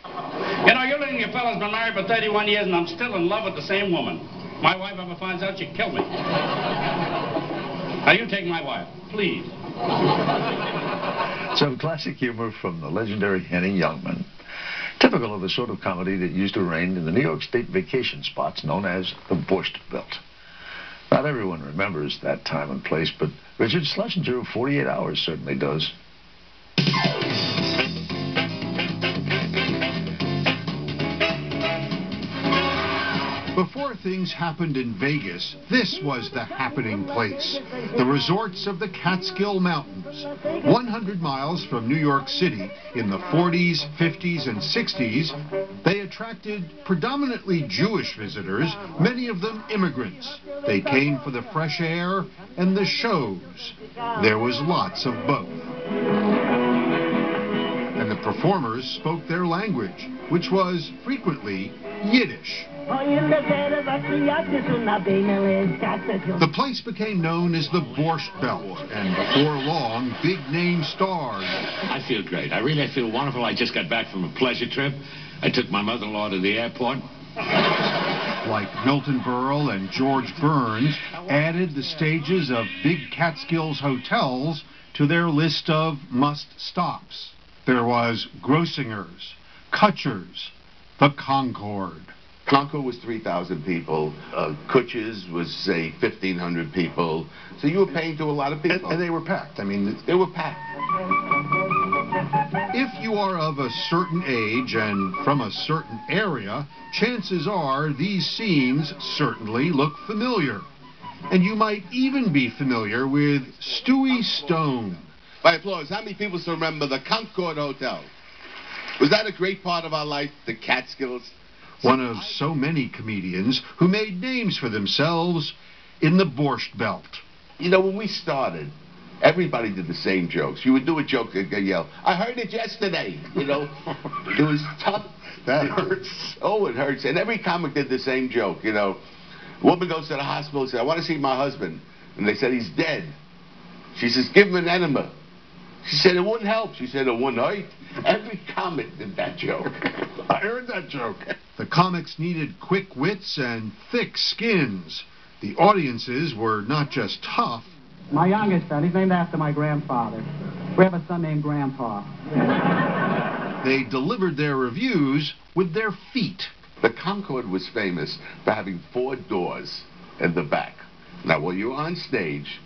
You know, you little your fella's been married for 31 years, and I'm still in love with the same woman. My wife ever finds out, she'd kill me. Now, you take my wife, please. Some classic humor from the legendary Henny Youngman. Typical of the sort of comedy that used to reign in the New York State vacation spots known as the Borscht Belt. Not everyone remembers that time and place, but Richard Schlesinger of 48 Hours certainly does. Before things happened in Vegas, this was the happening place. The resorts of the Catskill Mountains. 100 miles from New York City, in the 40s, 50s, and 60s, they attracted predominantly Jewish visitors, many of them immigrants. They came for the fresh air and the shows. There was lots of both. And the performers spoke their language, which was frequently Yiddish. The place became known as the Borscht Belt, and before long, big-name stars. I feel great. I really feel wonderful. I just got back from a pleasure trip. I took my mother-in-law to the airport. Like Milton Berle and George Burns, added the stages of big Catskills hotels to their list of must-stops. There was Grossinger's, Kutcher's, the Concord. Concord was 3,000 people. Kutcher's was, say, 1,500 people. So you were paying to a lot of people. And they were packed. I mean, they were packed. If you are of a certain age and from a certain area, chances are these scenes certainly look familiar. And you might even be familiar with Stewie Stone. By applause, how many people still remember the Concord Hotel? Was that a great part of our life, the Catskills? One of so many comedians who made names for themselves in the Borscht Belt. You know, when we started, everybody did the same jokes. You would do a joke and yell, "I heard it yesterday." You know, it was tough. That hurts. Oh, it hurts. And every comic did the same joke. You know, a woman goes to the hospital and says, "I want to see my husband." And they said, "He's dead." She says, "Give him an enema." She said, "It wouldn't help." She said, "It wouldn't hurt." Every comic did that joke. I heard that joke. The comics needed quick wits and thick skins. The audiences were not just tough. My youngest son, he's named after my grandfather. We have a son named Grandpa. They delivered their reviews with their feet. The Concord was famous for having 4 doors in the back. Now, while you were on stage,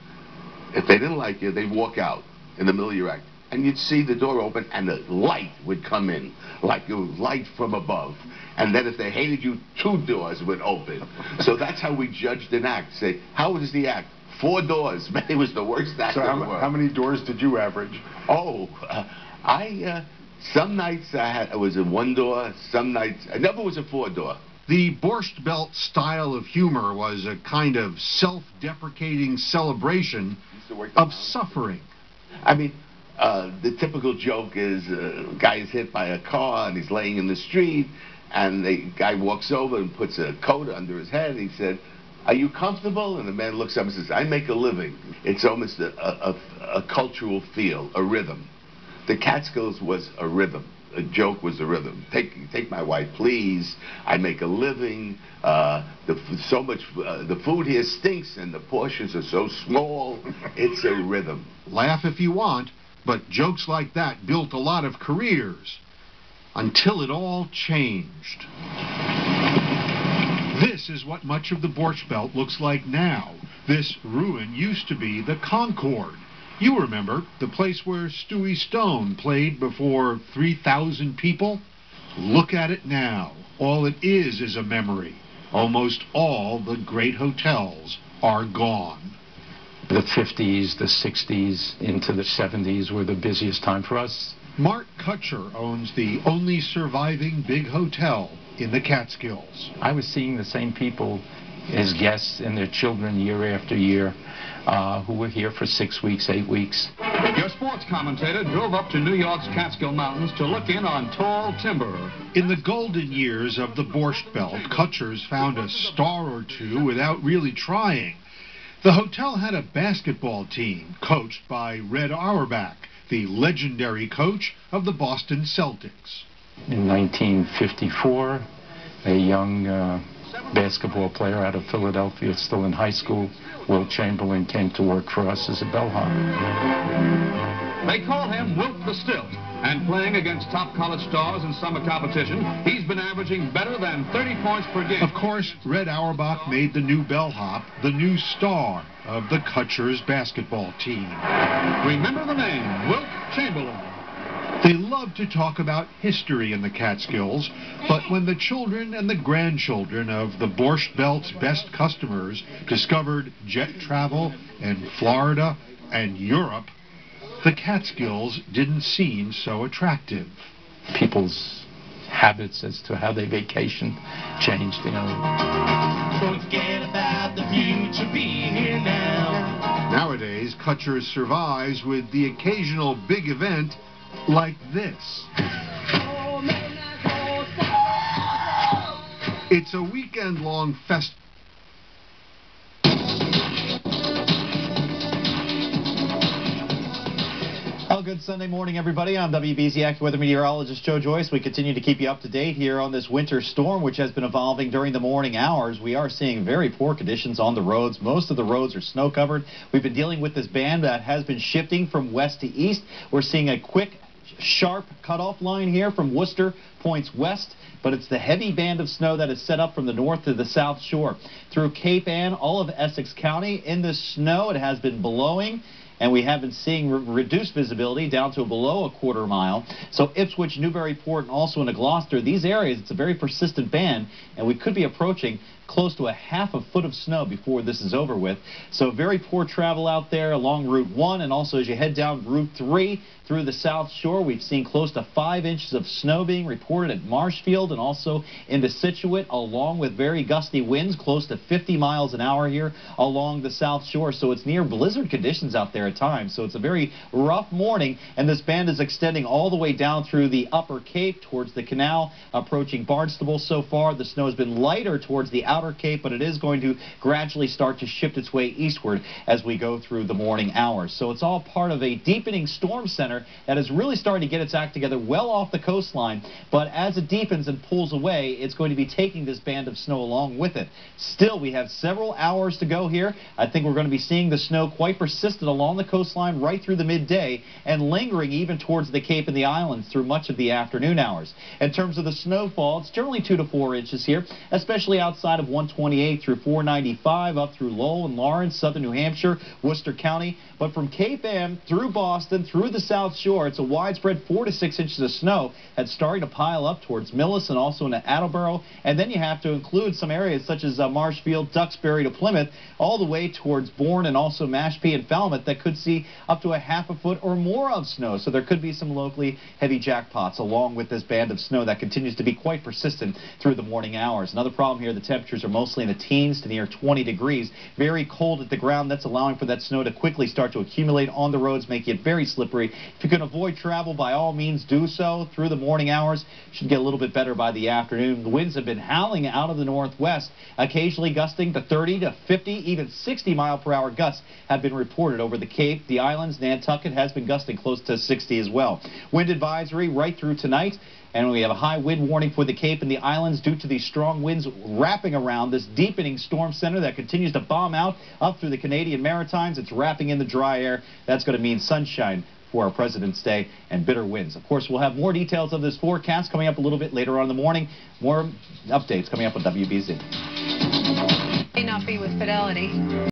if they didn't like you, they'd walk out in the middle of your act. And you'd see the door open and the light would come in, like it was light from above. And then if they hated you, 2 doors would open. So that's how we judged an act. Say, how was the act? 4 doors. Man, it was the worst act So in the world. how many doors did you average? Oh, some nights I was a 1 door, some nights, I never was a 4 door. The Borscht Belt style of humor was a kind of self-deprecating celebration of suffering. I mean, the typical joke is a guy is hit by a car and he's laying in the street, and the guy walks over and puts a coat under his head, and he said, "Are you comfortable?" And the man looks up and says, "I make a living." It's almost a cultural feel, a rhythm. The Catskills was a rhythm. A joke was a rhythm. Take my wife, please. I make a living. The food here stinks and the portions are so small. It's a rhythm. Laugh if you want, but jokes like that built a lot of careers until it all changed. This is what much of the Borscht Belt looks like now. This ruin used to be the Concord. You remember, the place where Stewie Stone played before 3,000 people? Look at it now. All it is a memory. Almost all the great hotels are gone. The 50s, the 60s, into the 70s were the busiest time for us. Mark Kutcher owns the only surviving big hotel in the Catskills. I was seeing the same people as guests and their children year after year who were here for 6 weeks, 8 weeks. Your sports commentator drove up to New York's Catskill Mountains to look in on tall timber. In the golden years of the Borscht Belt, Kutcher's found a star or 2 without really trying. The hotel had a basketball team coached by Red Auerbach, the legendary coach of the Boston Celtics. In 1954, a young basketball player out of Philadelphia, still in high school, Wilt Chamberlain, came to work for us as a bellhop. They call him Wilt the Stilt, and playing against top college stars in summer competition, he's been averaging better than 30 points per game. Of course, Red Auerbach made the new bellhop the new star of the Kutchers basketball team. Remember the name, Wilt Chamberlain. They love to talk about history in the Catskills, but when the children and the grandchildren of the Borscht Belt's best customers discovered jet travel in Florida and Europe, the Catskills didn't seem so attractive. People's habits as to how they vacation changed, you know. Forget about the future, be here now. Nowadays, Kutchers survives with the occasional big event like this. It's a weekend-long festival. Well, good Sunday morning, everybody. I'm WBZ active weather meteorologist Joe Joyce. We continue to keep you up to date here on this winter storm, which has been evolving during the morning hours. We are seeing very poor conditions on the roads. Most of the roads are snow-covered. We've been dealing with this band that has been shifting from west to east. We're seeing a quick, sharp cutoff line here from Worcester points west, but it's the heavy band of snow that is set up from the north to the south shore. Through Cape Ann, all of Essex County, in the snow, it has been blowing, and we have been seeing reduced visibility down to below a quarter mile. So Ipswich, Newburyport, and also into Gloucester, these areas, it's a very persistent band, and we could be approaching close to a half a foot of snow before this is over with. So very poor travel out there along Route 1, and also as you head down Route 3 through the South Shore, we've seen close to 5 inches of snow being reported at Marshfield and also in the Scituate, along with very gusty winds, close to 50 miles an hour here along the South Shore. So it's near blizzard conditions out there at times. So it's a very rough morning, and this band is extending all the way down through the Upper Cape towards the canal, approaching Barnstable so far. The snow has been lighter towards the Outer Cape, but it is going to gradually start to shift its way eastward as we go through the morning hours. So it's all part of a deepening storm center that is really starting to get its act together well off the coastline, but as it deepens and pulls away, it's going to be taking this band of snow along with it. Still, we have several hours to go here. I think we're going to be seeing the snow quite persistent along the coastline right through the midday and lingering even towards the Cape and the islands through much of the afternoon hours. In terms of the snowfall, it's generally 2 to 4 inches here, especially outside of 128 through 495 up through Lowell and Lawrence, southern New Hampshire, Worcester County. But from Cape Ann through Boston, through the South Shore, it's a widespread 4 to 6 inches of snow that's starting to pile up towards Millis and also into Attleboro. And then you have to include some areas such as Marshfield, Duxbury to Plymouth, all the way towards Bourne and also Mashpee and Falmouth that could see up to a half a foot or more of snow. So there could be some locally heavy jackpots along with this band of snow that continues to be quite persistent through the morning hours. Another problem here, the temperatures are mostly in the teens to near 20 degrees. Very cold at the ground. That's allowing for that snow to quickly start to accumulate on the roads, making it very slippery. If you can avoid travel, by all means do so through the morning hours. Should get a little bit better by the afternoon. The winds have been howling out of the northwest, occasionally gusting to 30 to 50, even 60 mile per hour gusts have been reported over the Cape, the islands. Nantucket has been gusting close to 60 as well. Wind advisory right through tonight. And we have a high wind warning for the Cape and the islands due to these strong winds wrapping around this deepening storm center that continues to bomb out up through the Canadian Maritimes. It's wrapping in the dry air. That's going to mean sunshine for our President's Day and bitter winds. Of course, we'll have more details of this forecast coming up a little bit later on in the morning. More updates coming up on WBZ. May not be with Fidelity.